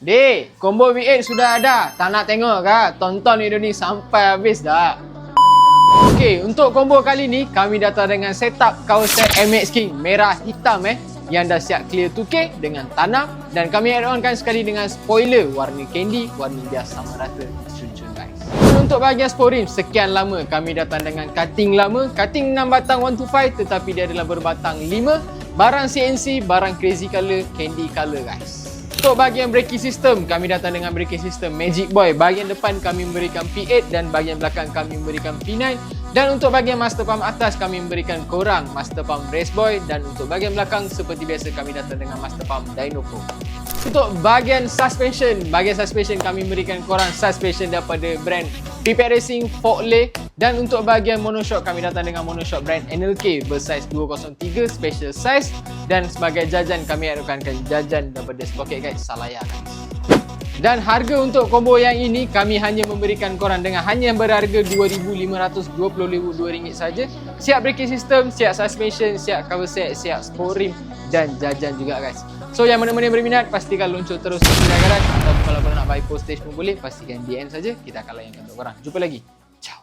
Dek, combo V8 sudah ada. Tak nak tengok ke? Tonton video ni sampai habis dah. Okey, untuk combo kali ni kami datang dengan setup Kawasaki MX King merah hitam yang dah siap clear 2K dengan tanam, dan kami add onkan sekali dengan spoiler warna candy, warna biasa sama rata cun-cun guys. Untuk bahagian sporim, sekian lama kami datang dengan cutting lama, cutting 6 batang 125 tetapi dia adalah berbatang 5, barang CNC, barang crazy color, candy color guys. Untuk bahagian braking system, kami datang dengan braking system Magic Boy. Bahagian depan kami memberikan P8 dan bahagian belakang kami memberikan P9. Dan untuk bahagian master pump atas kami memberikan korang master pump Race Boy, dan untuk bahagian belakang seperti biasa kami datang dengan master pump Dyno Pro. Untuk bahagian suspension kami memberikan korang suspension daripada brand Pipet Racing Forklift, dan untuk bahagian monoshock kami datang dengan monoshock brand NLK bersaiz 203 special size, dan sebagai jajan kami adukan jajan daripada Sprocket guys, Salaya guys. Dan harga untuk combo yang ini kami hanya memberikan korang dengan hanya berharga RM2,522 saja. Siap braking system, siap suspension, siap cover set, siap sporim dan jajan juga guys. So yang mana-mana yang berminat pastikan luncur terus ke garage, atau kalau korang nak buy postage pun boleh, pastikan DM saja, kita akan layankan untuk korang. Jumpa lagi. Ciao.